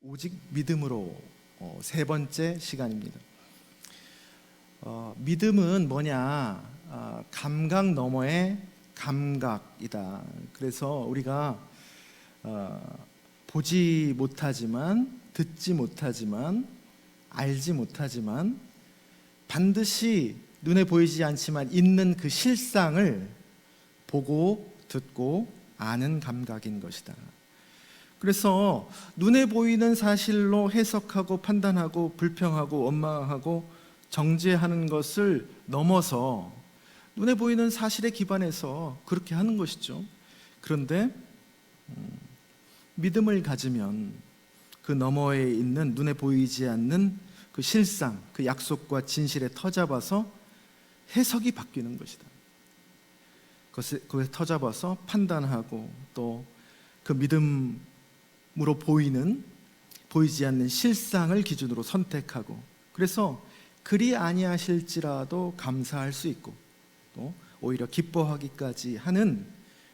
오직 믿음으로 세 번째 시간입니다. 믿음은 뭐냐? 감각 너머의 감각이다. 그래서 우리가 보지 못하지만, 듣지 못하지만, 알지 못하지만 반드시 눈에 보이지 않지만 있는 그 실상을 보고 듣고 아는 감각인 것이다. 그래서 눈에 보이는 사실로 해석하고 판단하고 불평하고 원망하고 정죄하는 것을 넘어서 눈에 보이는 사실에 기반해서 그렇게 하는 것이죠. 그런데 믿음을 가지면 그 너머에 있는 눈에 보이지 않는 그 실상, 그 약속과 진실에 터잡아서 해석이 바뀌는 것이다. 그것에 터잡아서 판단하고 또 그 믿음으로 보이지 않는 실상을 기준으로 선택하고, 그래서 그리 아니하실지라도 감사할 수 있고 또 오히려 기뻐하기까지 하는,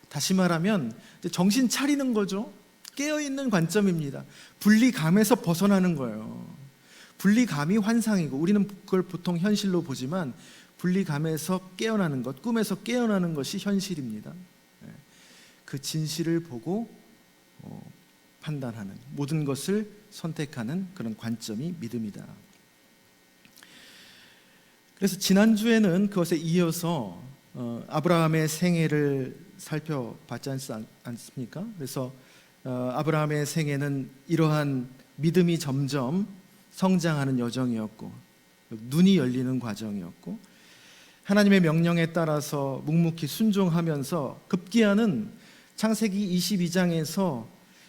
다시 말하면 정신 차리는 거죠. 깨어있는 관점입니다. 분리감에서 벗어나는 거예요. 분리감이 환상이고 우리는 그걸 보통 현실로 보지만 분리감에서 깨어나는 것, 꿈에서 깨어나는 것이 현실입니다. 그 진실을 보고 판단하는, 모든 것을 선택하는 그런 관점이 믿음이다. 그래서 지난주에는 그것에 이어서 아브라함의 생애를 살펴봤지 않습니까? 그래서 아브라함의 생애는 이러한 믿음이 점점 성장하는 여정이었고, 눈이 열리는 과정이었고, 하나님의 명령에 따라서 묵묵히 순종하면서 급기야는 창세기 22장에서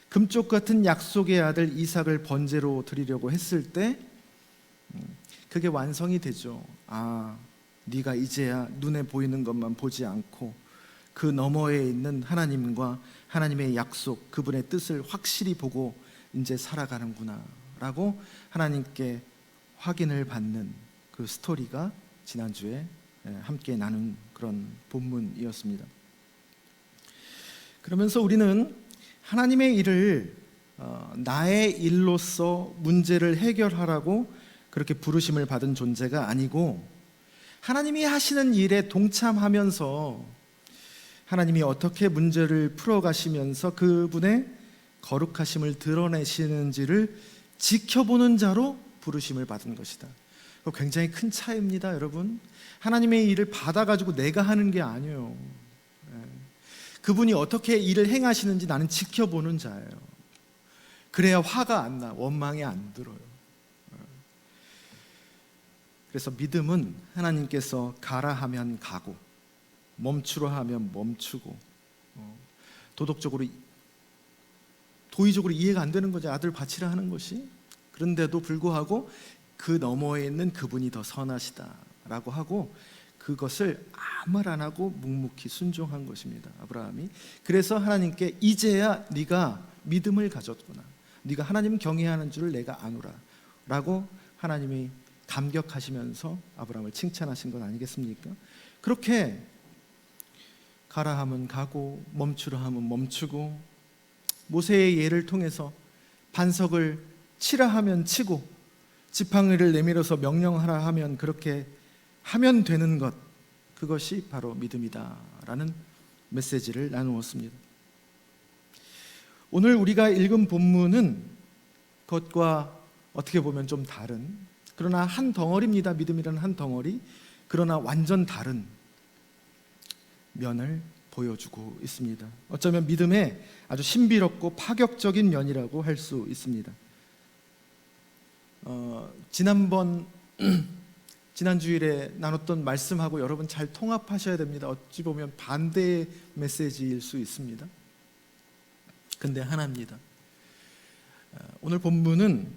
금쪽 같은 약속의 아들 이삭을 번제로 드리려고 했을 때 그게 완성이 되죠. 네가 이제야 눈에 보이는 것만 보지 않고 그 너머에 있는 하나님과 하나님의 약속, 그분의 뜻을 확실히 보고 이제 살아가는구나 라고 하나님께 확인을 받는 그 스토리가 지난주에 함께 나눈 그런 본문이었습니다. 그러면서 우리는 하나님의 일을 나의 일로서 문제를 해결하라고 그렇게 부르심을 받은 존재가 아니고, 하나님이 하시는 일에 동참하면서 하나님이 어떻게 문제를 풀어가시면서 그분의 거룩하심을 드러내시는지를 지켜보는 자로 부르심을 받은 것이다. 굉장히 큰 차이입니다, 여러분. 하나님의 일을 받아가지고 내가 하는 게 아니에요. 그분이 어떻게 일을 행하시는지 나는 지켜보는 자예요. 그래야 화가 안 나, 원망이 안 들어요. 그래서 믿음은 하나님께서 가라 하면 가고 멈추라 하면 멈추고, 도의적으로 이해가 안 되는 거죠. 아들 바치라 하는 것이. 그런데도 불구하고 그 너머에 있는 그분이 더 선하시다라고 하고 그것을 아무 말 안 하고 묵묵히 순종한 것입니다, 아브라함이. 그래서 하나님께 이제야 네가 믿음을 가졌구나, 네가 하나님 경외하는 줄을 내가 아노라 라고 하나님이 감격하시면서 아브라함을 칭찬하신 건 아니겠습니까? 그렇게 가라 하면 가고 멈추라 하면 멈추고, 모세의 예를 통해서 반석을 치라 하면 치고 지팡이를 내밀어서 명령하라 하면 그렇게 하면 되는 것, 그것이 바로 믿음이다라는 메시지를 나누었습니다. 오늘 우리가 읽은 본문은 그것과 어떻게 보면 좀 다른, 그러나 한 덩어리입니다. 믿음이라는 한 덩어리. 그러나 완전 다른 면을 보여주고 있습니다. 어쩌면 믿음의 아주 신비롭고 파격적인 면이라고 할 수 있습니다. 지난 주일에 나눴던 말씀하고 여러분 잘 통합하셔야 됩니다. 어찌 보면 반대의 메시지일 수 있습니다. 근데 하나입니다. 오늘 본문은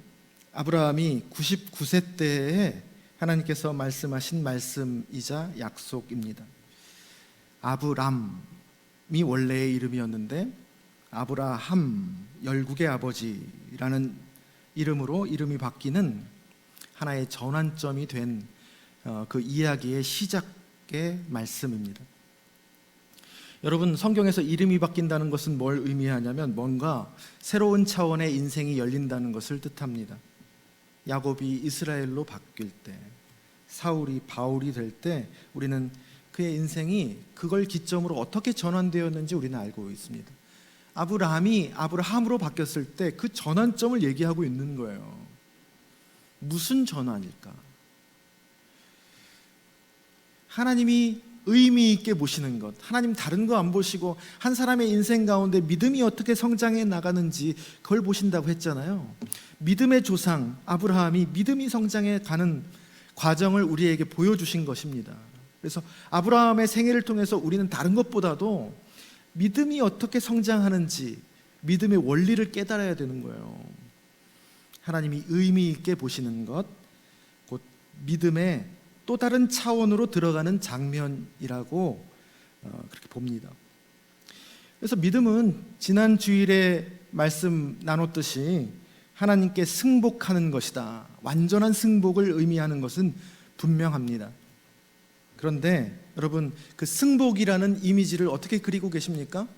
아브라함이 99세 때에 하나님께서 말씀하신 말씀이자 약속입니다. 아브람이 원래의 이름이었는데 아브라함, 열국의 아버지라는 이름으로 이름이 바뀌는 하나의 전환점이 된 그 이야기의 시작의 말씀입니다. 여러분, 성경에서 이름이 바뀐다는 것은 뭘 의미하냐면 뭔가 새로운 차원의 인생이 열린다는 것을 뜻합니다. 야곱이 이스라엘로 바뀔 때, 사울이 바울이 될 때 우리는 그의 인생이 그걸 기점으로 어떻게 전환되었는지 우리는 알고 있습니다. 아브라함이 아브라함으로 바뀌었을 때 그 전환점을 얘기하고 있는 거예요. 무슨 전환일까? 하나님이 의미 있게 보시는 것, 하나님 다른 거 안 보시고 한 사람의 인생 가운데 믿음이 어떻게 성장해 나가는지 그걸 보신다고 했잖아요. 믿음의 조상 아브라함이 믿음이 성장해 가는 과정을 우리에게 보여주신 것입니다. 그래서 아브라함의 생애를 통해서 우리는 다른 것보다도 믿음이 어떻게 성장하는지 믿음의 원리를 깨달아야 되는 거예요. 하나님이 의미 있게 보시는 것, 곧 믿음의 또 다른 차원으로 들어가는 장면이라고 그렇게 봅니다. 그래서 믿음은 지난 주일에 말씀 나눴듯이 하나님께 승복하는 것이다. 완전한 승복을 의미하는 것은 분명합니다. 그런데 여러분, 그 승복이라는 이미지를 어떻게 그리고 계십니까?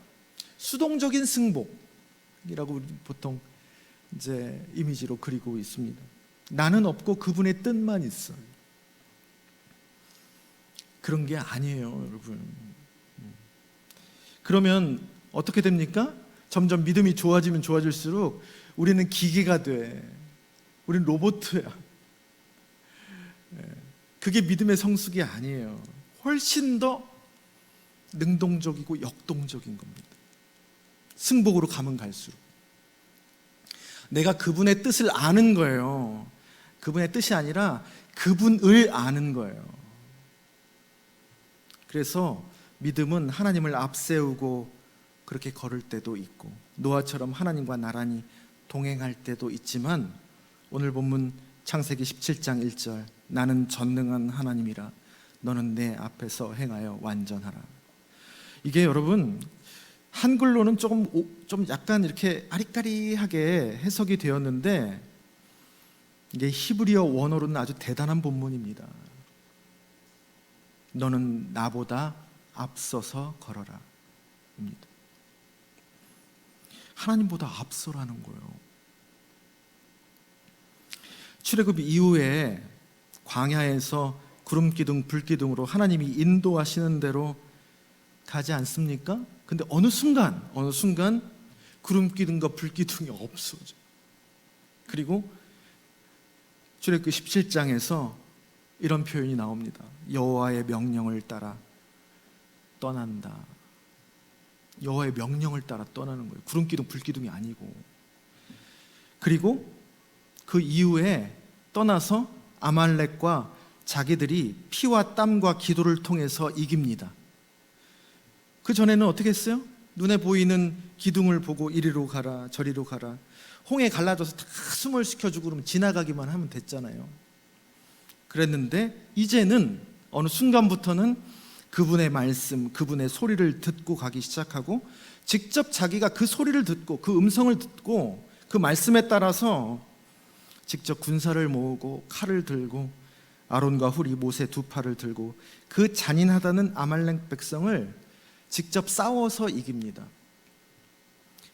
수동적인 승복이라고 보통 이제 이미지로 그리고 있습니다. 나는 없고 그분의 뜻만 있어요. 그런 게 아니에요, 여러분. 그러면 어떻게 됩니까? 점점 믿음이 좋아지면 좋아질수록 우리는 기계가 돼. 우리는 로봇이야. 그게 믿음의 성숙이 아니에요. 훨씬 더 능동적이고 역동적인 겁니다. 승복으로 가면 갈수록 내가 그분의 뜻을 아는 거예요. 그분의 뜻이 아니라 그분을 아는 거예요. 그래서 믿음은 하나님을 앞세우고 그렇게 걸을 때도 있고 노아처럼 하나님과 나란히 동행할 때도 있지만, 오늘 본문 창세기 17장 1절, 나는 전능한 하나님이라 너는 내 앞에서 행하여 완전하라. 이게 여러분 한글로는 좀 약간 이렇게 아리까리하게 해석이 되었는데, 이게 히브리어 원어로는 아주 대단한 본문입니다. 너는 나보다 앞서서 걸어라 입니다. 하나님보다 앞서라는 거예요. 출애굽 이후에 광야에서 구름기둥 불기둥으로 하나님이 인도하시는 대로 가지 않습니까? 근데 어느 순간 구름기둥과 불기둥이 없어져. 그리고 출애굽기 17장에서 이런 표현이 나옵니다. 여호와의 명령을 따라 떠난다. 여호와의 명령을 따라 떠나는 거예요. 구름기둥 불기둥이 아니고. 그리고 그 이후에 떠나서 아말렉과 자기들이 피와 땀과 기도를 통해서 이깁니다. 그 전에는 어떻게 했어요? 눈에 보이는 기둥을 보고 이리로 가라 저리로 가라, 홍해 갈라져서 다 숨을 시켜주고 그러면 지나가기만 하면 됐잖아요. 그랬는데 이제는 어느 순간부터는 그분의 말씀, 그분의 소리를 듣고 가기 시작하고, 직접 자기가 그 소리를 듣고 그 음성을 듣고 그 말씀에 따라서 직접 군사를 모으고 칼을 들고 아론과 훌이 모세 두 팔을 들고 그 잔인하다는 아말렉 백성을 직접 싸워서 이깁니다.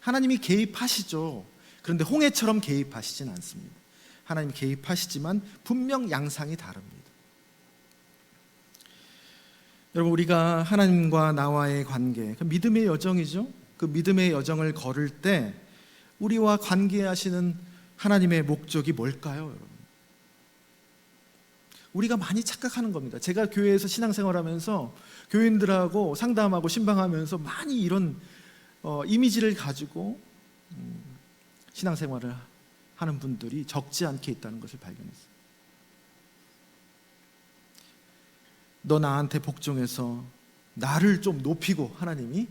하나님이 개입하시죠. 그런데 홍해처럼 개입하시진 않습니다. 하나님이 개입하시지만 분명 양상이 다릅니다. 여러분, 우리가 하나님과 나와의 관계, 그 믿음의 여정이죠. 그 믿음의 여정을 걸을 때 우리와 관계하시는 하나님의 목적이 뭘까요, 여러분? 우리가 많이 착각하는 겁니다. 제가 교회에서 신앙생활하면서 교인들하고 상담하고 신방하면서 많이 이런 이미지를 가지고 신앙생활을 하는 분들이 적지 않게 있다는 것을 발견했어요. 너 나한테 복종해서 나를 좀 높이고, 하나님이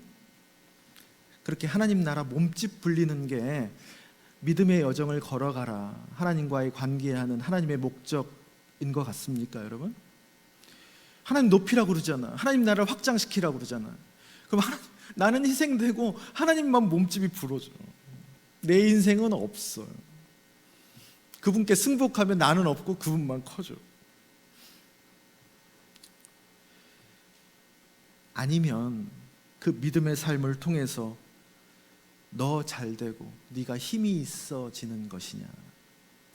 그렇게 하나님 나라 몸집 불리는 게 믿음의 여정을 걸어가라, 하나님과의 관계하는 하나님의 목적인 것 같습니까, 여러분? 하나님 높이라고 그러잖아. 하나님 나라를 확장시키라고 그러잖아. 그럼 나는 희생되고 하나님만 몸집이 부러져. 내 인생은 없어요. 그분께 승복하면 나는 없고 그분만 커져. 아니면 그 믿음의 삶을 통해서 너 잘되고 네가 힘이 있어지는 것이냐?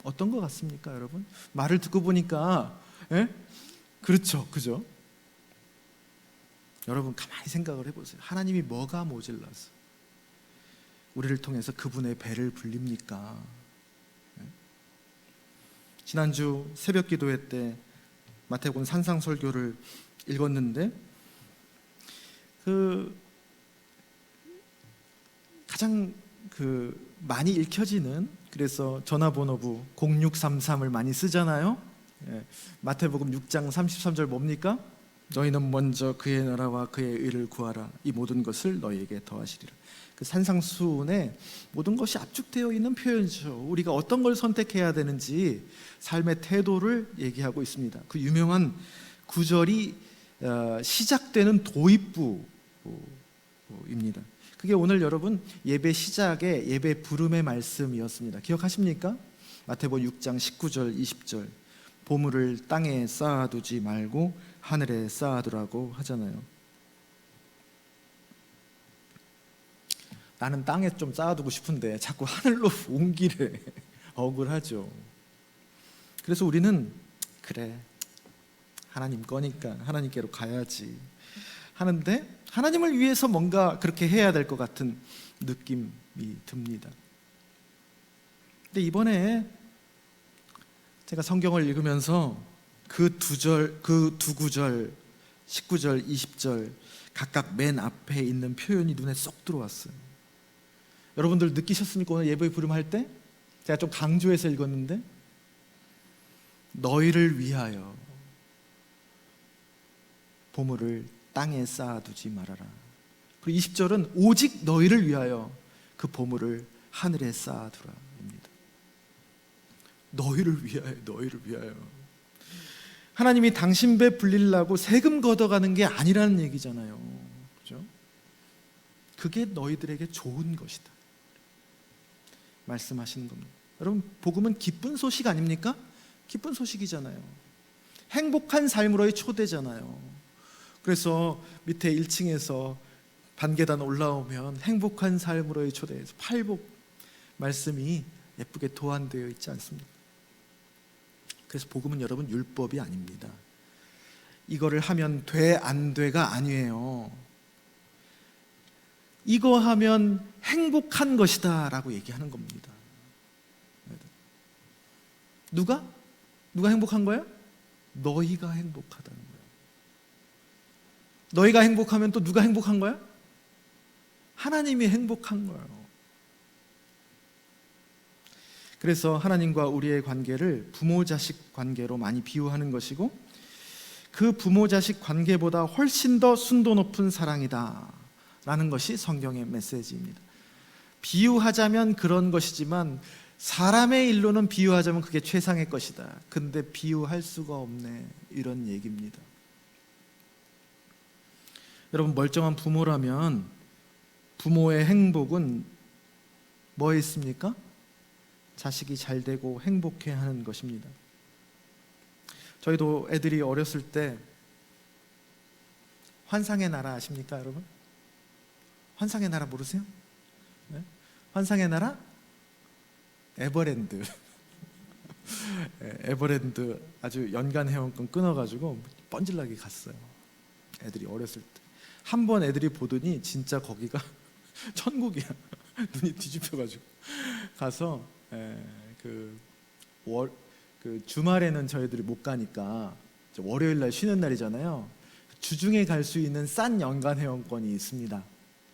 어떤 것 같습니까, 여러분? 말을 듣고 보니까 그렇죠, 그죠? 여러분 가만히 생각을 해보세요. 하나님이 뭐가 모질라서 우리를 통해서 그분의 배를 불립니까? 지난주 새벽 기도회 때 마태복음 산상설교를 읽었는데 가장 많이 읽혀지는, 그래서 전화번호부 0633을 많이 쓰잖아요. 마태복음 6장 33절 뭡니까? 너희는 먼저 그의 나라와 그의 의를 구하라. 이 모든 것을 너희에게 더하시리라. 그 산상수훈에 모든 것이 압축되어 있는 표현이죠. 우리가 어떤 걸 선택해야 되는지 삶의 태도를 얘기하고 있습니다. 그 유명한 구절이 시작되는 도입부입니다. 그게 오늘 여러분 예배 시작의 예배 부름의 말씀이었습니다. 기억하십니까? 마태복음 6장 19절 20절 보물을 땅에 쌓아두지 말고 하늘에 쌓아두라고 하잖아요. 나는 땅에 좀 쌓아두고 싶은데 자꾸 하늘로 옮기래. 억울하죠. 그래서 우리는 그래, 하나님 거니까 하나님께로 가야지 하는데 하나님을 위해서 뭔가 그렇게 해야 될 것 같은 느낌이 듭니다. 근데 이번에 제가 성경을 읽으면서 그 두 구절 19절 20절 각각 맨 앞에 있는 표현이 눈에 쏙 들어왔어요. 여러분들 느끼셨습니까? 오늘 예배 부름할 때 제가 좀 강조해서 읽었는데 너희를 위하여 보물을 땅에 쌓아두지 말아라. 그리고 20절은 오직 너희를 위하여 그 보물을 하늘에 쌓아두라입니다. 너희를 위하여, 너희를 위하여. 하나님이 당신 배 불리려고 세금 걷어가는 게 아니라는 얘기잖아요. 그죠? 그게 너희들에게 좋은 것이다 말씀하시는 겁니다. 여러분, 복음은 기쁜 소식 아닙니까? 기쁜 소식이잖아요. 행복한 삶으로의 초대잖아요. 그래서 밑에 1층에서 반계단 올라오면 행복한 삶으로의 초대에서 팔복 말씀이 예쁘게 도안되어 있지 않습니까? 그래서 복음은 여러분 율법이 아닙니다. 이거를 하면 돼, 안 돼가 아니에요. 이거 하면 행복한 것이다 라고 얘기하는 겁니다. 누가 행복한 거예요? 너희가 행복하다는 거예요. 너희가 행복하면 또 누가 행복한 거야? 하나님이 행복한 거예요. 그래서 하나님과 우리의 관계를 부모-자식 관계로 많이 비유하는 것이고 그 부모-자식 관계보다 훨씬 더 순도 높은 사랑이다 라는 것이 성경의 메시지입니다. 비유하자면 그런 것이지만 사람의 일로는 비유하자면 그게 최상의 것이다. 근데 비유할 수가 없네, 이런 얘기입니다. 여러분, 멀쩡한 부모라면 부모의 행복은 뭐에 있습니까? 자식이 잘 되고 행복해하는 것입니다. 저희도 애들이 어렸을 때 환상의 나라 아십니까, 여러분? 환상의 나라 모르세요? 네? 환상의 나라? 에버랜드. 에버랜드 아주 연간 회원권 끊어가지고 뻔질나게 갔어요. 애들이 어렸을 때. 한 번 애들이 보더니 진짜 거기가 천국이야. 눈이 뒤집혀가지고 가서 주말에는 저희들이 못 가니까 월요일 날 쉬는 날이잖아요. 주중에 갈 수 있는 싼 연간 회원권이 있습니다.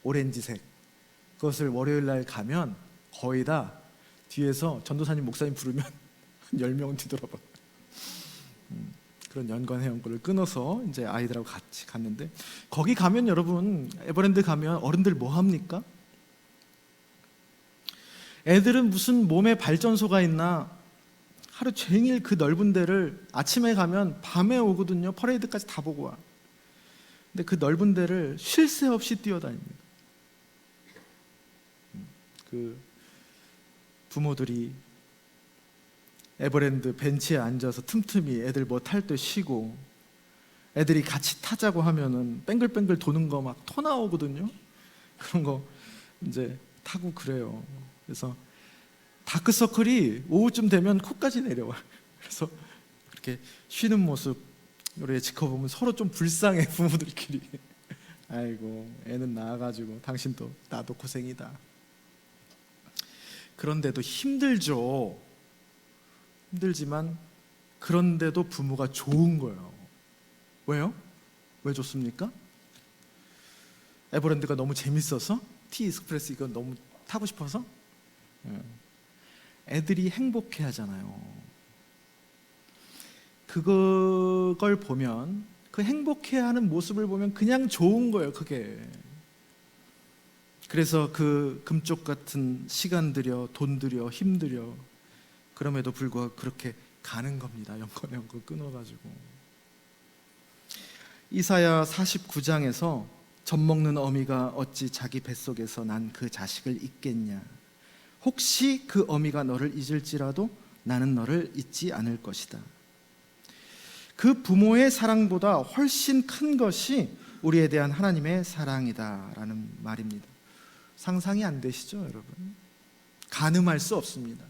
오렌지색. 그것을 월요일 날 가면 거의 다 뒤에서 전도사님 목사님 부르면 10명 뒤돌아봐. 그런 연간 회원권을 끊어서 이제 아이들하고 같이 갔는데 거기 가면 여러분, 에버랜드 가면 어른들 뭐 합니까? 애들은 무슨 몸에 발전소가 있나 하루 종일 그 넓은 데를 아침에 가면 밤에 오거든요. 퍼레이드까지 다 보고 와. 근데 그 넓은 데를 쉴 새 없이 뛰어다닙니다. 그 부모들이 에버랜드 벤치에 앉아서 틈틈이 애들 뭐 탈 때 쉬고 애들이 같이 타자고 하면은 뱅글뱅글 도는 거 막 토 나오거든요. 그런 거 이제 타고 그래요. 그래서 다크서클이 오후쯤 되면 코까지 내려와. 그래서 그렇게 쉬는 모습 우리 지켜보면 서로 좀 불쌍해, 부모들끼리. 아이고, 애는 낳아가지고 당신도 나도 고생이다. 그런데도 힘들죠. 힘들지만 그런데도 부모가 좋은 거예요. 왜요? 왜 좋습니까? 에버랜드가 너무 재밌어서? 티익스프레스 이거 너무 타고 싶어서? 애들이 행복해 하잖아요. 그걸 보면, 그 행복해하는 모습을 보면 그냥 좋은 거예요, 그게. 그래서 그 금쪽 같은 시간 들여, 돈 들여, 힘 들여, 그럼에도 불구하고 그렇게 가는 겁니다. 연건 끊어가지고. 이사야 49장에서 젖먹는 어미가 어찌 자기 뱃속에서 난 그 자식을 잊겠냐. 혹시 그 어미가 너를 잊을지라도 나는 너를 잊지 않을 것이다. 그 부모의 사랑보다 훨씬 큰 것이 우리에 대한 하나님의 사랑이다라는 말입니다. 상상이 안 되시죠, 여러분? 가늠할 수 없습니다.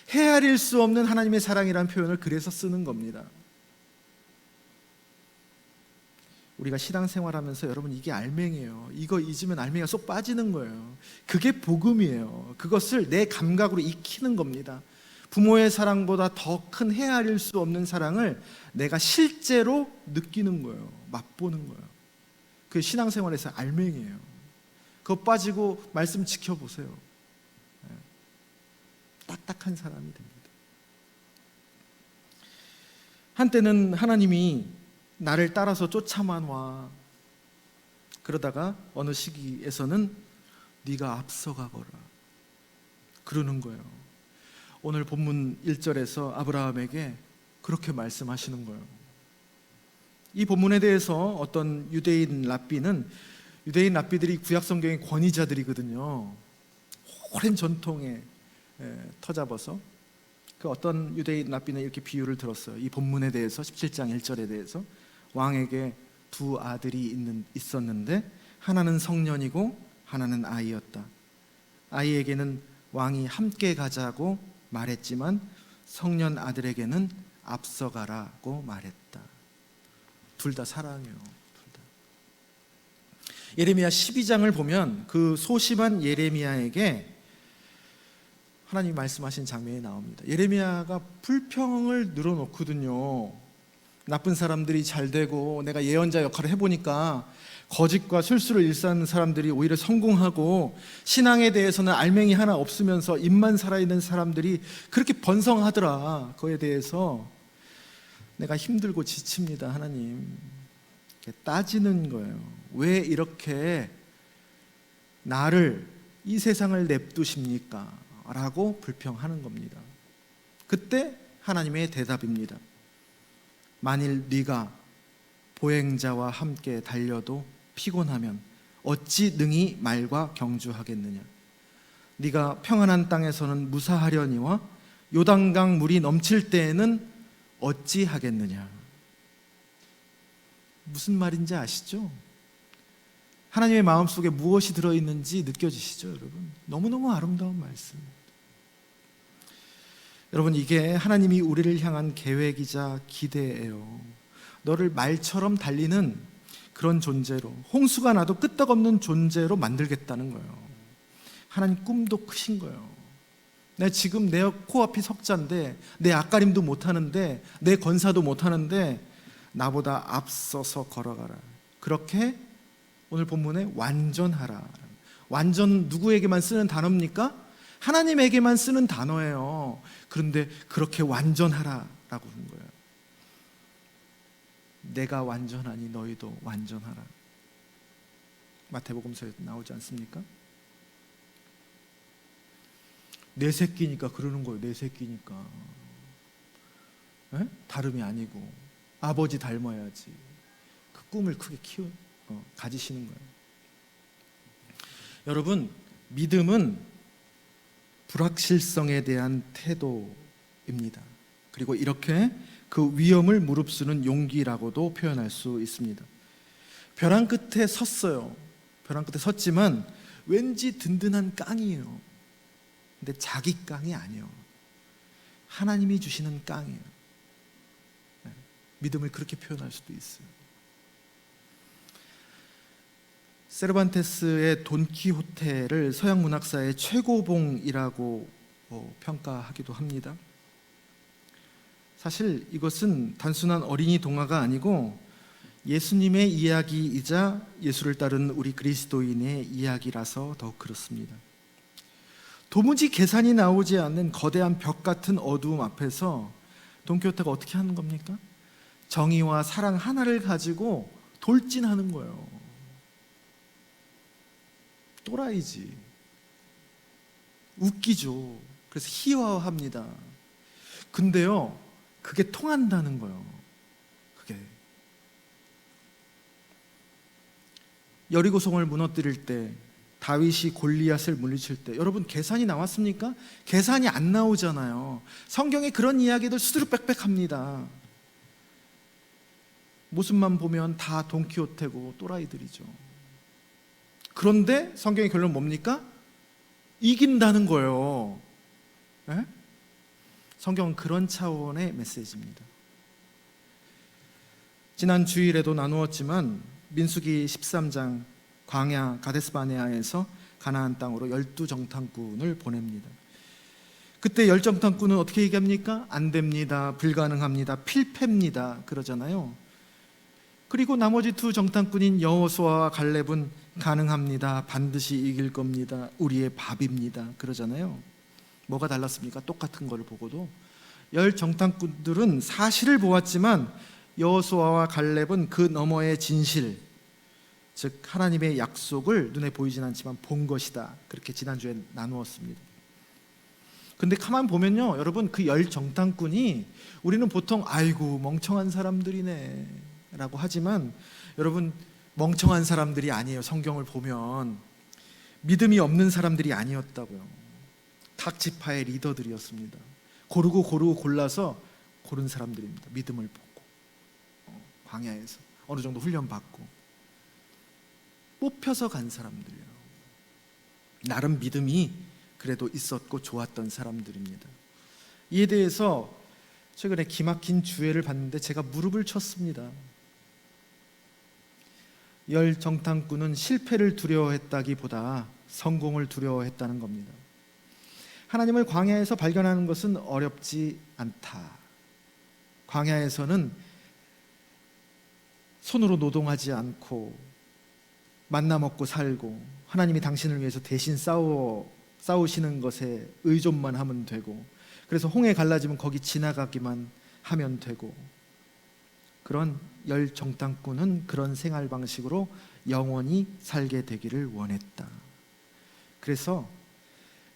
헤아릴 수 없는 하나님의 사랑이라는 표현을 그래서 쓰는 겁니다. 우리가 신앙생활하면서 여러분 이게 알맹이에요. 이거 잊으면 알맹이가 쏙 빠지는 거예요. 그게 복음이에요. 그것을 내 감각으로 익히는 겁니다. 부모의 사랑보다 더 큰 헤아릴 수 없는 사랑을 내가 실제로 느끼는 거예요. 맛보는 거예요. 그게 신앙생활에서 알맹이에요. 그거 빠지고 말씀 지켜보세요. 딱딱한 사람이 됩니다. 한때는 하나님이 나를 따라서 쫓아만 와. 그러다가 어느 시기에서는 네가 앞서가거라 그러는 거예요. 오늘 본문 1절에서 아브라함에게 그렇게 말씀하시는 거예요. 이 본문에 대해서 어떤 유대인 랍비들이 구약 성경의 권위자들이거든요. 오랜 전통에 터잡아서 그 어떤 유대인 랍비는 이렇게 비유를 들었어요. 이 본문에 대해서 17장 1절에 대해서 왕에게 두 아들이 있었는데 하나는 성년이고 하나는 아이였다. 아이에게는 왕이 함께 가자고 말했지만 성년 아들에게는 앞서가라고 말했다. 둘 다 사랑해요. 둘 다. 예레미야 12장을 보면 그 소심한 예레미야에게 하나님이 말씀하신 장면이 나옵니다. 예레미야가 불평을 늘어놓거든요. 나쁜 사람들이 잘 되고 내가 예언자 역할을 해보니까 거짓과 실수를 일삼는 사람들이 오히려 성공하고 신앙에 대해서는 알맹이 하나 없으면서 입만 살아있는 사람들이 그렇게 번성하더라. 그거에 대해서 내가 힘들고 지칩니다. 하나님. 이렇게 따지는 거예요. 왜 이렇게 나를 이 세상을 냅두십니까? 라고 불평하는 겁니다. 그때 하나님의 대답입니다. 만일 네가 보행자와 함께 달려도 피곤하면 어찌 능히 말과 경주하겠느냐. 네가 평안한 땅에서는 무사하려니와 요단강 물이 넘칠 때에는 어찌 하겠느냐. 무슨 말인지 아시죠? 하나님의 마음속에 무엇이 들어있는지 느껴지시죠, 여러분? 너무너무 아름다운 말씀. 여러분, 이게 하나님이 우리를 향한 계획이자 기대예요. 너를 말처럼 달리는 그런 존재로, 홍수가 나도 끄떡없는 존재로 만들겠다는 거예요. 하나님 꿈도 크신 거예요. 내 지금 내 코앞이 석자인데 내 앞가림도 못하는데 내 건사도 못하는데 나보다 앞서서 걸어가라. 그렇게 오늘 본문에 완전하라. 완전 누구에게만 쓰는 단어입니까? 하나님에게만 쓰는 단어예요. 그런데 그렇게 완전하라라고 하는 거예요. 내가 완전하니 너희도 완전하라. 마태복음서에 나오지 않습니까? 내 새끼니까 그러는 거예요. 내 새끼니까. 다름이 아니고 아버지 닮아야지. 그 꿈을 크게 가지시는 거예요. 여러분, 믿음은 불확실성에 대한 태도입니다. 그리고 이렇게 그 위험을 무릅쓰는 용기라고도 표현할 수 있습니다. 벼랑 끝에 섰어요. 벼랑 끝에 섰지만 왠지 든든한 깡이에요. 근데 자기 깡이 아니에요. 하나님이 주시는 깡이에요. 믿음을 그렇게 표현할 수도 있어요. 세르반테스의 돈키호테를 서양 문학사의 최고봉이라고 평가하기도 합니다. 사실 이것은 단순한 어린이 동화가 아니고 예수님의 이야기이자 예수를 따르는 우리 그리스도인의 이야기라서 더욱 그렇습니다. 도무지 계산이 나오지 않는 거대한 벽 같은 어두움 앞에서 돈키호테가 어떻게 하는 겁니까? 정의와 사랑 하나를 가지고 돌진하는 거예요. 또라이지. 웃기죠. 그래서 희화화합니다. 근데요, 그게 통한다는 거예요. 그게 여리고성을 무너뜨릴 때, 다윗이 골리앗을 물리칠 때, 여러분 계산이 나왔습니까? 계산이 안 나오잖아요. 성경에 그런 이야기들 수두룩빽빽합니다. 모습만 보면 다 돈키호테고 또라이들이죠. 그런데 성경의 결론은 뭡니까? 이긴다는 거예요. 네? 성경은 그런 차원의 메시지입니다. 지난 주일에도 나누었지만 민수기 13장 광야 가데스바네아에서 가나안 땅으로 12정탐꾼을 보냅니다. 그때 10정탐꾼은 어떻게 얘기합니까? 안 됩니다, 불가능합니다, 필패입니다 그러잖아요. 그리고 나머지 두 정탐꾼인 여호수아와 갈렙은 가능합니다, 반드시 이길 겁니다, 우리의 밥입니다 그러잖아요. 뭐가 달랐습니까? 똑같은 거를 보고도 10정탐꾼들은 사실을 보았지만 여호수아와 갈렙은 그 너머의 진실, 즉 하나님의 약속을 눈에 보이진 않지만 본 것이다. 그렇게 지난주에 나누었습니다. 근데 가만 보면요, 여러분, 그 10정탐꾼이 우리는 보통 아이고 멍청한 사람들이네 라고 하지만, 여러분, 멍청한 사람들이 아니에요. 성경을 보면 믿음이 없는 사람들이 아니었다고요. 각 지파의 리더들이었습니다. 고르고 골라서 고른 사람들입니다. 믿음을 보고 광야에서 어느 정도 훈련받고 뽑혀서 간 사람들이에요. 나름 믿음이 그래도 있었고 좋았던 사람들입니다. 이에 대해서 최근에 기막힌 주회를 봤는데 제가 무릎을 쳤습니다. 10정탐꾼은 실패를 두려워했다기보다 성공을 두려워했다는 겁니다. 하나님을 광야에서 발견하는 것은 어렵지 않다. 광야에서는 손으로 노동하지 않고 만나 먹고 살고 하나님이 당신을 위해서 대신 싸우시는 것에 의존만 하면 되고, 그래서 홍해 갈라지면 거기 지나가기만 하면 되고, 그런 10정탐꾼은 그런 생활 방식으로 영원히 살게 되기를 원했다. 그래서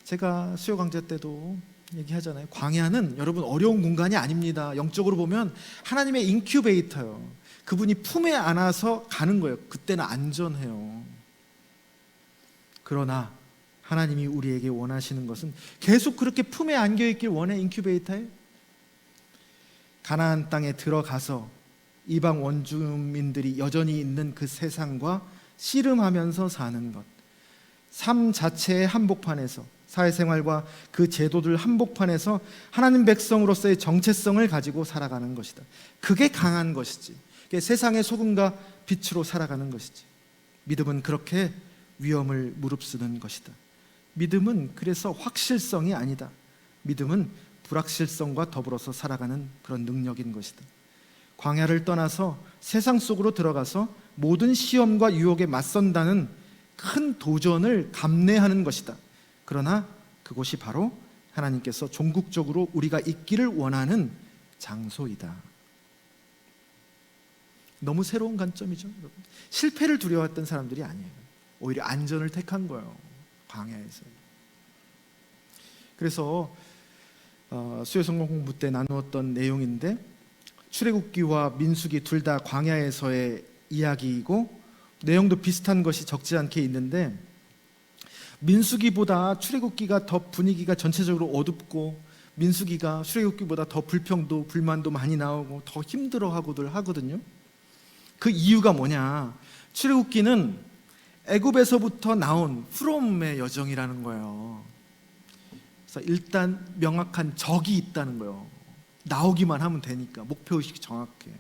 제가 수요 강좌 때도 얘기하잖아요. 광야는 여러분 어려운 공간이 아닙니다. 영적으로 보면 하나님의 인큐베이터요. 그분이 품에 안아서 가는 거예요. 그때는 안전해요. 그러나 하나님이 우리에게 원하시는 것은 계속 그렇게 품에 안겨 있길 원해. 인큐베이터에 가나안 땅에 들어가서 이방 원주민들이 여전히 있는 그 세상과 씨름하면서 사는 것, 삶 자체의 한복판에서, 사회생활과 그 제도들 한복판에서 하나님 백성으로서의 정체성을 가지고 살아가는 것이다. 그게 강한 것이지. 그게 세상의 소금과 빛으로 살아가는 것이지. 믿음은 그렇게 위험을 무릅쓰는 것이다. 믿음은 그래서 확실성이 아니다. 믿음은 불확실성과 더불어서 살아가는 그런 능력인 것이다. 광야를 떠나서 세상 속으로 들어가서 모든 시험과 유혹에 맞선다는 큰 도전을 감내하는 것이다. 그러나 그곳이 바로 하나님께서 종국적으로 우리가 있기를 원하는 장소이다. 너무 새로운 관점이죠, 여러분. 실패를 두려워했던 사람들이 아니에요. 오히려 안전을 택한 거예요, 광야에서. 그래서 수요 성경 공부 때 나누었던 내용인데, 출애굽기와 민수기 둘 다 광야에서의 이야기이고 내용도 비슷한 것이 적지 않게 있는데, 민수기보다 출애굽기가 더 분위기가 전체적으로 어둡고 민수기가 출애굽기보다 더 불평도 불만도 많이 나오고 더 힘들어하고들 하거든요. 그 이유가 뭐냐? 출애굽기는 애굽에서부터 나온 프롬의 여정이라는 거예요. 그래서 일단 명확한 적이 있다는 거예요. 나오기만 하면 되니까 목표의식이 정확해.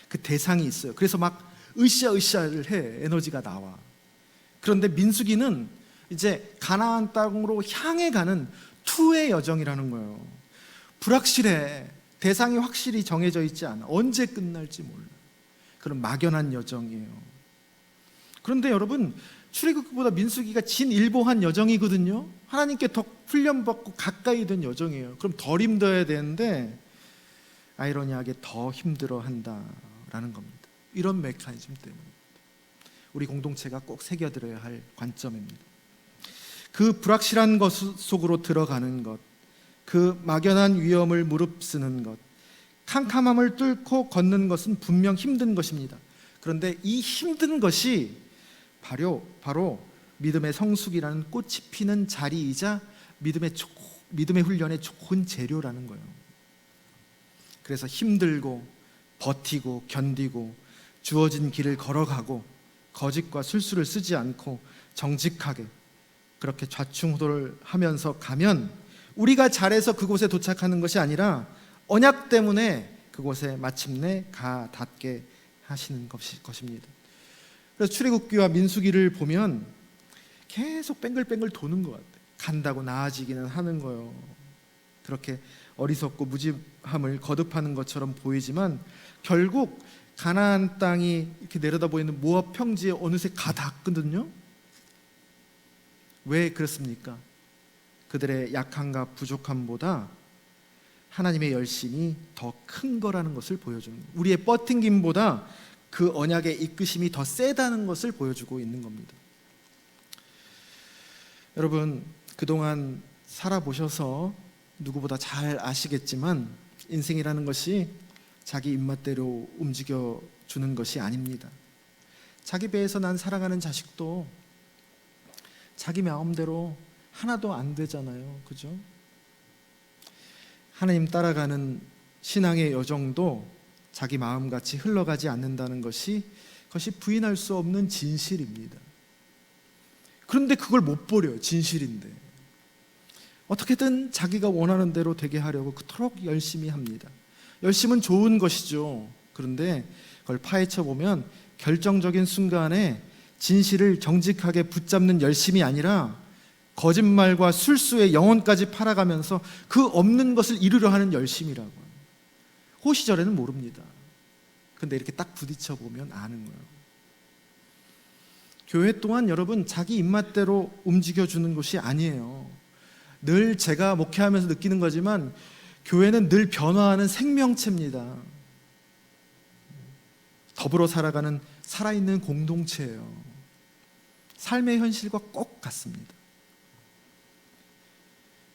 그 대상이 있어요. 그래서 막 으쌰으쌰를 해. 에너지가 나와. 그런데 민수기는 이제 가나안 땅으로 향해 가는 투의 여정이라는 거예요. 불확실해. 대상이 확실히 정해져 있지 않아. 언제 끝날지 몰라. 그런 막연한 여정이에요. 그런데 여러분, 출애굽기보다 민수기가 진일보한 여정이거든요. 하나님께 더 훈련받고 가까이 된 여정이에요. 그럼 덜 힘들어야 되는데 아이러니하게 더 힘들어한다라는 겁니다. 이런 메커니즘 때문에 우리 공동체가 꼭 새겨들어야 할 관점입니다. 그 불확실한 것 속으로 들어가는 것, 그 막연한 위험을 무릅쓰는 것, 캄캄함을 뚫고 걷는 것은 분명 힘든 것입니다. 그런데 이 힘든 것이 바로 믿음의 성숙이라는 꽃이 피는 자리이자 믿음의 훈련의 좋은 재료라는 거예요. 그래서 힘들고 버티고 견디고 주어진 길을 걸어가고 거짓과 술수를 쓰지 않고 정직하게 그렇게 좌충우돌을 하면서 가면 우리가 잘해서 그곳에 도착하는 것이 아니라 언약 때문에 그곳에 마침내 가 닿게 하시는 것입니다. 그래서 출애굽기와 민수기를 보면 계속 뱅글뱅글 도는 것 같아요. 간다고 나아지기는 하는 거예요. 그렇게 어리석고 무지함을 거듭하는 것처럼 보이지만 결국 가나안 땅이 이렇게 내려다 보이는 모압 평지에 어느새 가 닿거든요. 왜 그렇습니까? 그들의 약함과 부족함보다 하나님의 열심이 더 큰 거라는 것을 보여주는 거예요. 우리의 버팅김보다 그 언약의 이끄심이 더 세다는 것을 보여주고 있는 겁니다. 여러분, 그동안 살아보셔서 누구보다 잘 아시겠지만 인생이라는 것이 자기 입맛대로 움직여주는 것이 아닙니다. 자기 배에서 난 사랑하는 자식도 자기 마음대로 하나도 안 되잖아요. 그죠? 하나님 따라가는 신앙의 여정도 자기 마음같이 흘러가지 않는다는 것이 부인할 수 없는 진실입니다. 그런데 그걸 못 버려요. 진실인데 어떻게든 자기가 원하는 대로 되게 하려고 그토록 열심히 합니다. 열심은 좋은 것이죠. 그런데 그걸 파헤쳐 보면 결정적인 순간에 진실을 정직하게 붙잡는 열심이 아니라 거짓말과 술수의 영혼까지 팔아가면서 그 없는 것을 이루려 하는 열심이라고요. 호시절에는 모릅니다. 근데 이렇게 딱 부딪혀 보면 아는 거예요. 교회 또한 여러분 자기 입맛대로 움직여주는 것이 아니에요. 늘 제가 목회하면서 느끼는 거지만 교회는 늘 변화하는 생명체입니다. 더불어 살아가는 살아있는 공동체예요. 삶의 현실과 꼭 같습니다.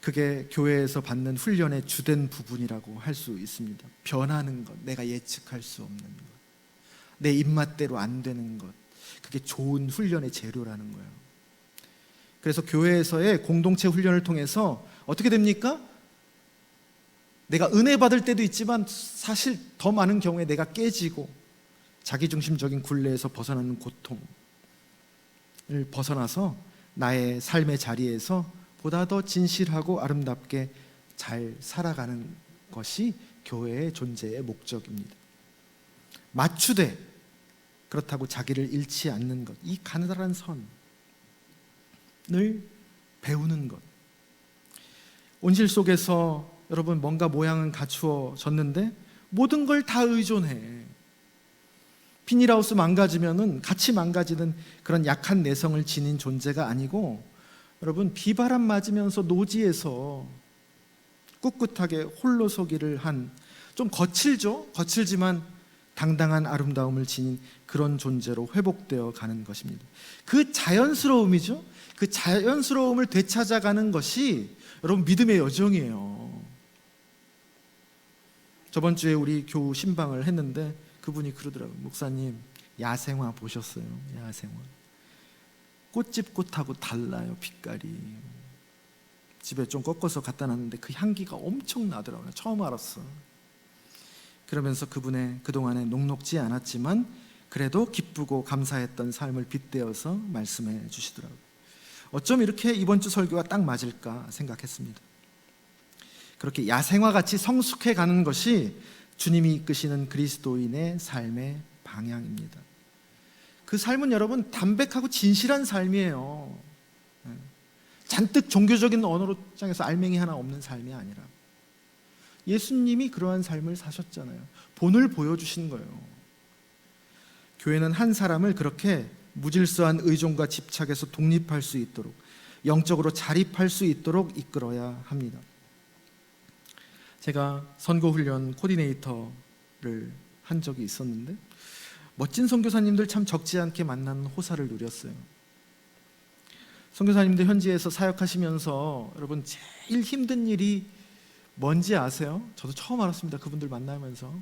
그게 교회에서 받는 훈련의 주된 부분이라고 할 수 있습니다. 변하는 것, 내가 예측할 수 없는 것, 내 입맛대로 안 되는 것, 그게 좋은 훈련의 재료라는 거예요. 그래서 교회에서의 공동체 훈련을 통해서 어떻게 됩니까? 내가 은혜 받을 때도 있지만 사실 더 많은 경우에 내가 깨지고 자기중심적인 굴레에서 벗어나는 고통을 벗어나서 나의 삶의 자리에서 보다 더 진실하고 아름답게 잘 살아가는 것이 교회의 존재의 목적입니다. 맞추되 그렇다고 자기를 잃지 않는 것, 이 가느다란 선을 배우는 것. 온실 속에서 여러분 뭔가 모양은 갖추어졌는데 모든 걸 다 의존해. 비닐하우스 망가지면은 같이 망가지는 그런 약한 내성을 지닌 존재가 아니고 여러분 비바람 맞으면서 노지에서 꿋꿋하게 홀로 서기를 한 좀 거칠지만 당당한 아름다움을 지닌 그런 존재로 회복되어 가는 것입니다. 그 자연스러움이죠. 그 자연스러움을 되찾아가는 것이 여러분 믿음의 여정이에요. 저번 주에 우리 교우 신방을 했는데 그분이 그러더라고요. 목사님 야생화 보셨어요? 야생화 꽃집 꽃하고 달라요. 빛깔이 집에 좀 꺾어서 갖다 놨는데 그 향기가 엄청 나더라고요. 처음 알았어. 그러면서 그분의 그동안에 녹록지 않았지만 그래도 기쁘고 감사했던 삶을 빗대어서 말씀해 주시더라고요. 어쩜 이렇게 이번 주 설교가 딱 맞을까 생각했습니다. 그렇게 야생화같이 성숙해 가는 것이 주님이 이끄시는 그리스도인의 삶의 방향입니다. 그 삶은 여러분 담백하고 진실한 삶이에요. 잔뜩 종교적인 언어로 장해서 알맹이 하나 없는 삶이 아니라 예수님이 그러한 삶을 사셨잖아요. 본을 보여주신 거예요. 교회는 한 사람을 그렇게 무질서한 의존과 집착에서 독립할 수 있도록, 영적으로 자립할 수 있도록 이끌어야 합니다. 제가 선교훈련 코디네이터를 한 적이 있었는데 멋진 선교사님들 참 적지 않게 만나는 호사를 누렸어요. 선교사님들 현지에서 사역하시면서 여러분 제일 힘든 일이 뭔지 아세요? 저도 처음 알았습니다. 그분들 만나면서.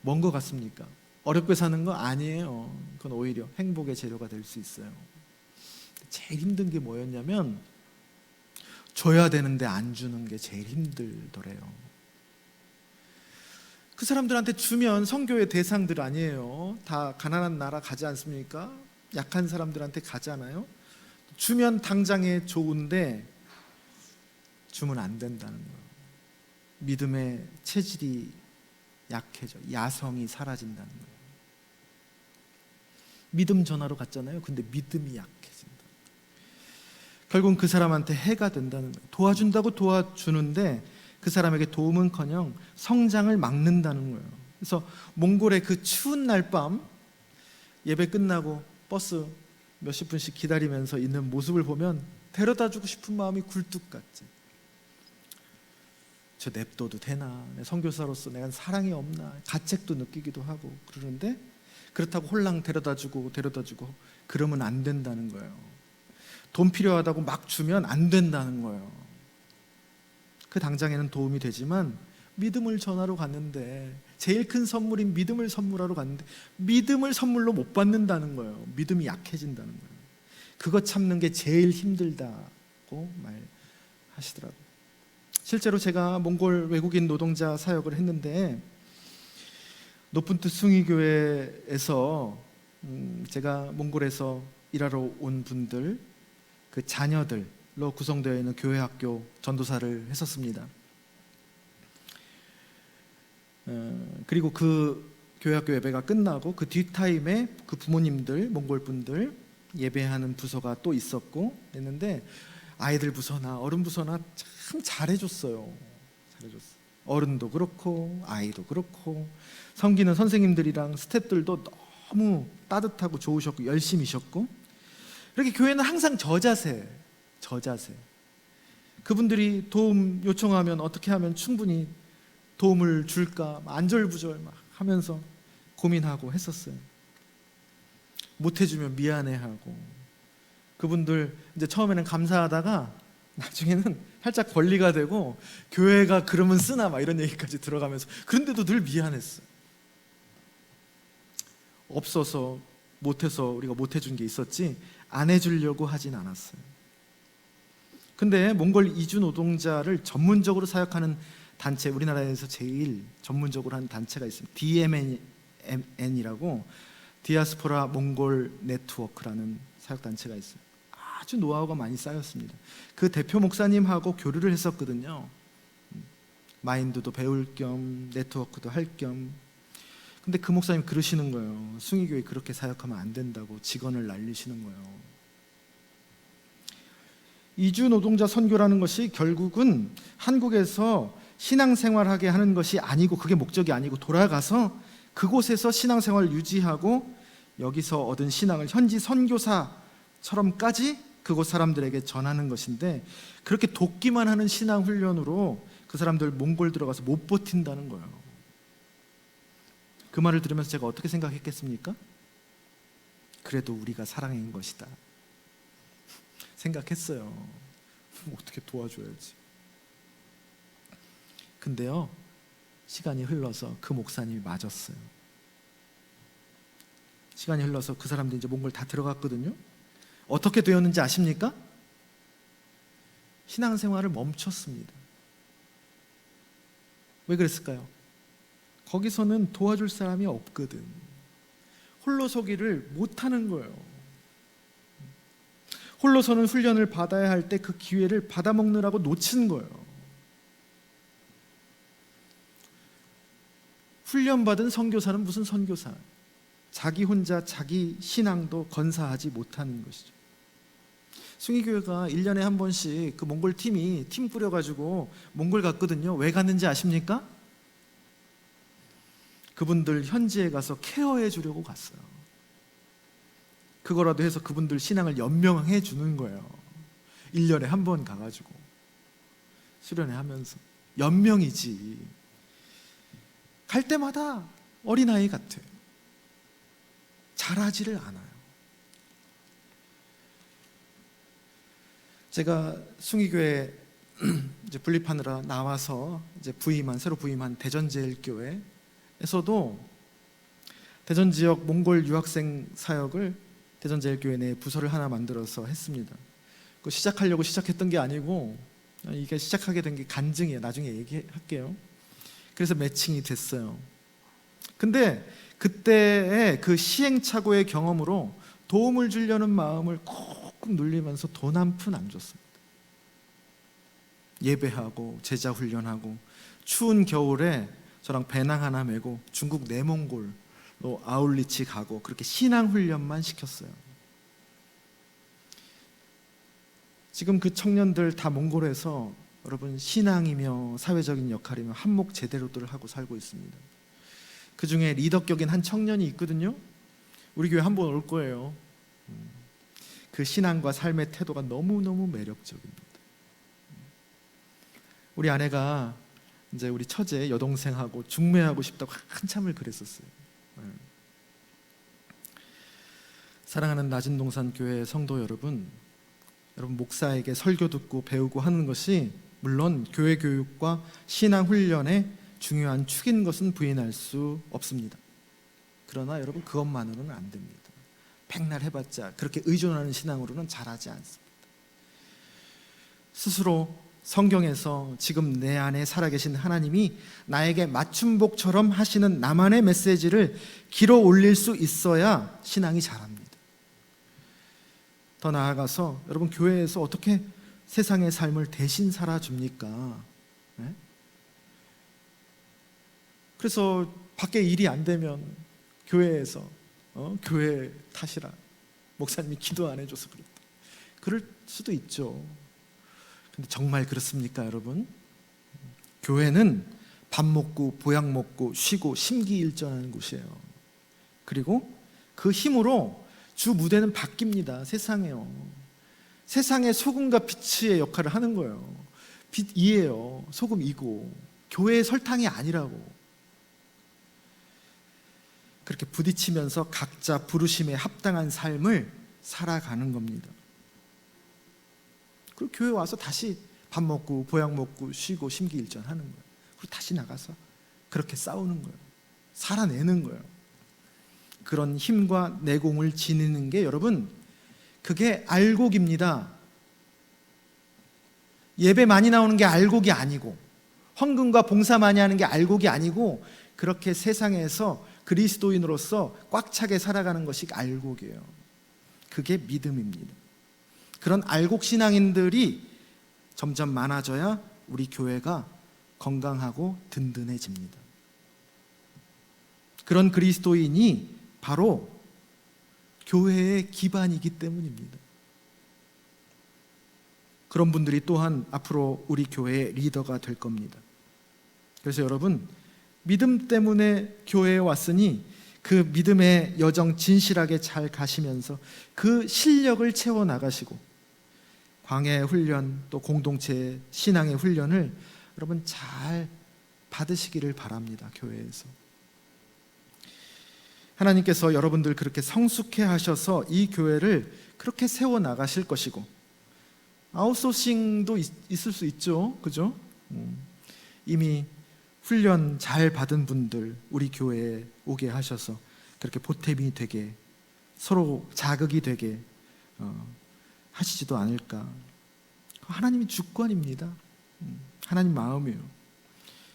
뭔 것 같습니까? 어렵게 사는 거 아니에요. 그건 오히려 행복의 재료가 될 수 있어요. 제일 힘든 게 뭐였냐면 줘야 되는데 안 주는 게 제일 힘들더래요. 그 사람들한테 주면 선교의 대상들 아니에요. 다 가난한 나라 가지 않습니까? 약한 사람들한테 가잖아요. 주면 당장에 좋은데 주면 안 된다는 거예요. 믿음의 체질이 약해져, 야성이 사라진다는 거예요. 믿음 전하러 갔잖아요. 근데 믿음이 약해진다. 결국은 그 사람한테 해가 된다는 거예요. 도와준다고 도와주는데 그 사람에게 도움은커녕 성장을 막는다는 거예요. 그래서 몽골의 그 추운 날밤 예배 끝나고 버스 몇십 분씩 기다리면서 있는 모습을 보면 데려다주고 싶은 마음이 굴뚝 같지. 저 냅둬도 되나? 내 선교사로서 내가 사랑이 없나? 가책도 느끼기도 하고 그러는데 그렇다고 홀랑 데려다주고 그러면 안 된다는 거예요. 돈 필요하다고 막 주면 안 된다는 거예요. 그 당장에는 도움이 되지만 믿음을 전하러 갔는데 제일 큰 선물인 믿음을 선물하러 갔는데 믿음을 선물로 못 받는다는 거예요. 믿음이 약해진다는 거예요. 그거 참는 게 제일 힘들다고 말하시더라고요. 실제로 제가 몽골 외국인 노동자 사역을 했는데 높은 뜻 숭의교회에서 제가 몽골에서 일하러 온 분들 그 자녀들로 구성되어 있는 교회 학교 전도사를 했었습니다. 그리고 그 교회 학교 예배가 끝나고 그 뒷타임에 그 부모님들 몽골 분들 예배하는 부서가 또 있었고 했는데 아이들 부서나 어른 부서나 참 잘해줬어요. 어른도 그렇고 아이도 그렇고 섬기는 선생님들이랑 스태프들도 너무 따뜻하고 좋으셨고 열심히셨고 이렇게 교회는 항상 저자세. 그분들이 도움 요청하면 어떻게 하면 충분히 도움을 줄까 안절부절 막 하면서 고민하고 했었어요. 못 해주면 미안해하고 그분들 이제 처음에는 감사하다가 나중에는 살짝 권리가 되고 교회가 그러면 쓰나 막 이런 얘기까지 들어가면서 그런데도 늘 미안했어요. 없어서 못해서 우리가 못 해준 게 있었지 안 해주려고 하진 않았어요. 근데 몽골 이주 노동자를 전문적으로 사역하는 단체, 우리나라에서 제일 전문적으로 하는 단체가 있습니다. DMN이라고 디아스포라 몽골 네트워크라는 사역단체가 있어요. 아주 노하우가 많이 쌓였습니다. 그 대표 목사님하고 교류를 했었거든요. 마인드도 배울 겸 네트워크도 할 겸. 근데 그 목사님 그러시는 거예요. 숭의교회 그렇게 사역하면 안 된다고 직언을 날리시는 거예요. 이주 노동자 선교라는 것이 결국은 한국에서 신앙생활하게 하는 것이 아니고 그게 목적이 아니고 돌아가서 그곳에서 신앙생활을 유지하고 여기서 얻은 신앙을 현지 선교사처럼까지 그곳 사람들에게 전하는 것인데 그렇게 돕기만 하는 신앙 훈련으로 그 사람들 몽골 들어가서 못 버틴다는 거예요. 그 말을 들으면서 제가 어떻게 생각했겠습니까? 그래도 우리가 사랑인 것이다 생각했어요. 어떻게 도와줘야지. 근데요 시간이 흘러서 그 목사님이 맞았어요. 시간이 흘러서 그 사람들이 이제 몽골 다 들어갔거든요. 어떻게 되었는지 아십니까? 신앙생활을 멈췄습니다. 왜 그랬을까요? 거기서는 도와줄 사람이 없거든. 홀로 서기를 못하는 거예요. 홀로서는 훈련을 받아야 할 때 그 기회를 받아먹느라고 놓친 거예요. 훈련받은 선교사는 무슨 선교사? 자기 혼자 자기 신앙도 건사하지 못하는 것이죠. 숭의교회가 1년에 한 번씩 그 몽골 팀이 팀 꾸려가지고 몽골 갔거든요. 왜 갔는지 아십니까? 그분들 현지에 가서 케어해 주려고 갔어요. 그거라도 해서 그분들 신앙을 연명해 주는 거예요. 1년에 한 번 가가지고 수련회 하면서. 연명이지. 갈 때마다 어린아이 같아요. 잘하지를 않아요. 제가 숭의교회 이제 분립하느라 나와서 이제 새로 부임한 대전제일교회에서도 대전 지역 몽골 유학생 사역을 대전제일교회 내 부서를 하나 만들어서 했습니다. 그 시작하려고 시작했던 게 아니고 이게 시작하게 된 게 간증이에요. 나중에 얘기할게요. 그래서 매칭이 됐어요. 근데 그때의 그 시행착오의 경험으로 도움을 주려는 마음을 꾹꾹 눌리면서 돈 한 푼 안 줬습니다. 예배하고 제자 훈련하고 추운 겨울에 저랑 배낭 하나 메고 중국 내몽골로 아울리치 가고 그렇게 신앙 훈련만 시켰어요. 지금 그 청년들 다 몽골에서 여러분 신앙이며 사회적인 역할이며 한몫 제대로들 하고 살고 있습니다. 그 중에 리더격인 한 청년이 있거든요. 우리 교회 한번 올 거예요. 그 신앙과 삶의 태도가 너무너무 매력적입니다. 우리 아내가 이제 우리 처제 여동생하고 중매하고 싶다고 한참을 그랬었어요. 사랑하는 낮은동산 교회 성도 여러분, 목사에게 설교 듣고 배우고 하는 것이 물론 교회 교육과 신앙 훈련의 중요한 축인 것은 부인할 수 없습니다. 그러나 여러분 그것만으로는 안 됩니다. 백날 해봤자 그렇게 의존하는 신앙으로는 잘하지 않습니다. 스스로 성경에서 지금 내 안에 살아계신 하나님이 나에게 맞춤복처럼 하시는 나만의 메시지를 길어 올릴 수 있어야 신앙이 자랍니다. 더 나아가서 여러분 교회에서 어떻게 세상의 삶을 대신 살아줍니까? 네? 그래서 밖에 일이 안 되면 교회에서 교회 탓이라 목사님이 기도 안 해줘서 그렇다. 그럴 수도 있죠. 근데 정말 그렇습니까 여러분? 교회는 밥 먹고 보약 먹고 쉬고 심기일전하는 곳이에요. 그리고 그 힘으로 주 무대는 바뀝니다. 세상에요. 세상의 소금과 빛의 역할을 하는 거예요. 빛이에요. 소금이고 교회의 설탕이 아니라고. 그렇게 부딪히면서 각자 부르심에 합당한 삶을 살아가는 겁니다. 그리고 교회 와서 다시 밥 먹고 보약 먹고 쉬고 심기일전 하는 거예요. 그리고 다시 나가서 그렇게 싸우는 거예요. 살아내는 거예요. 그런 힘과 내공을 지니는 게 여러분 그게 알곡입니다. 예배 많이 나오는 게 알곡이 아니고 헌금과 봉사 많이 하는 게 알곡이 아니고 그렇게 세상에서 그리스도인으로서 꽉 차게 살아가는 것이 알곡이에요. 그게 믿음입니다. 그런 알곡 신앙인들이 점점 많아져야 우리 교회가 건강하고 든든해집니다. 그런 그리스도인이 바로 교회의 기반이기 때문입니다. 그런 분들이 또한 앞으로 우리 교회의 리더가 될 겁니다. 그래서 여러분 믿음 때문에 교회에 왔으니 그 믿음의 여정 진실하게 잘 가시면서 그 실력을 채워나가시고 광야의 훈련 또 공동체 신앙의 훈련을 여러분 잘 받으시기를 바랍니다. 교회에서 하나님께서 여러분들 그렇게 성숙해 하셔서 이 교회를 그렇게 세워나가실 것이고 아웃소싱도 있을 수 있죠. 그죠? 이미 훈련 잘 받은 분들 우리 교회에 오게 하셔서 그렇게 보탬이 되게 서로 자극이 되게 하시지도 않을까 하나님이 주권입니다. 하나님 마음이에요.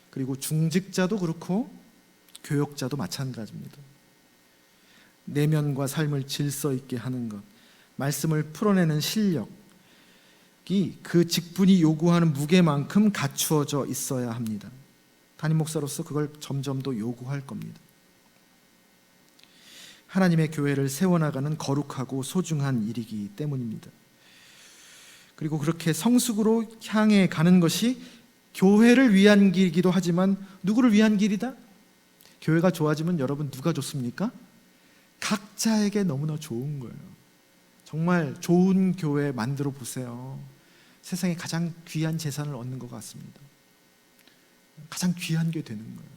그리고 중직자도 그렇고 교역자도 마찬가지입니다. 내면과 삶을 질서 있게 하는 것, 말씀을 풀어내는 실력이 그 직분이 요구하는 무게만큼 갖추어져 있어야 합니다. 담임 목사로서 그걸 점점 더 요구할 겁니다. 하나님의 교회를 세워나가는 거룩하고 소중한 일이기 때문입니다. 그리고 그렇게 성숙으로 향해 가는 것이 교회를 위한 길이기도 하지만 누구를 위한 길이다? 교회가 좋아지면 여러분 누가 좋습니까? 각자에게 너무나 좋은 거예요. 정말 좋은 교회 만들어 보세요. 세상에 가장 귀한 재산을 얻는 것 같습니다. 가장 귀한 게 되는 거예요.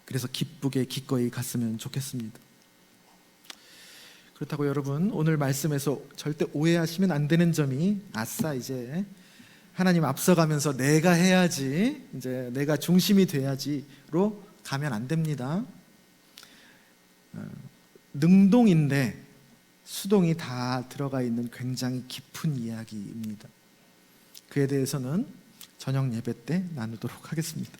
그래서 기쁘게 기꺼이 갔으면 좋겠습니다. 그렇다고 여러분 오늘 말씀에서 절대 오해하시면 안 되는 점이 아싸 이제 하나님 앞서가면서 내가 해야지, 이제 내가 중심이 돼야지로 가면 안 됩니다. 능동인데 수동이 다 들어가 있는 굉장히 깊은 이야기입니다. 그에 대해서는 저녁 예배 때 나누도록 하겠습니다.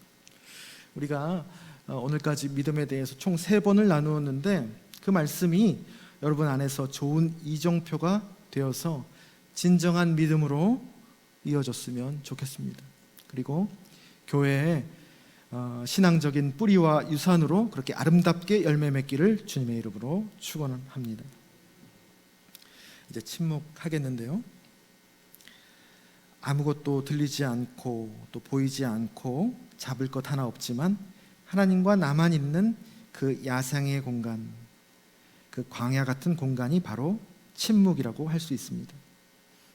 우리가 오늘까지 믿음에 대해서 총 3번을 나누었는데 그 말씀이 여러분 안에서 좋은 이정표가 되어서 진정한 믿음으로 이어졌으면 좋겠습니다. 그리고 교회의 신앙적인 뿌리와 유산으로 그렇게 아름답게 열매 맺기를 주님의 이름으로 축원합니다. 이제 침묵하겠는데요. 아무것도 들리지 않고 또 보이지 않고 잡을 것 하나 없지만 하나님과 나만 있는 그 야상의 공간, 그 광야 같은 공간이 바로 침묵이라고 할 수 있습니다.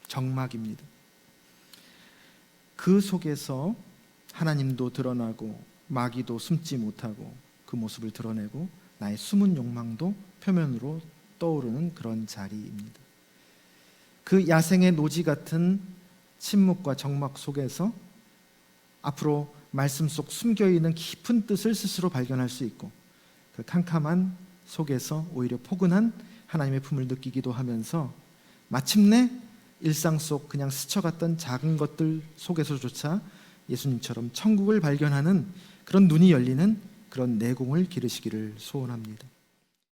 정막입니다. 그 속에서 하나님도 드러나고 마귀도 숨지 못하고 그 모습을 드러내고 나의 숨은 욕망도 표면으로 떠오르는 그런 자리입니다. 그 야생의 노지 같은 침묵과 정막 속에서 앞으로 말씀 속 숨겨있는 깊은 뜻을 스스로 발견할 수 있고 그 캄캄한 속에서 오히려 포근한 하나님의 품을 느끼기도 하면서 마침내 일상 속 그냥 스쳐갔던 작은 것들 속에서조차 예수님처럼 천국을 발견하는 그런 눈이 열리는 그런 내공을 기르시기를 소원합니다.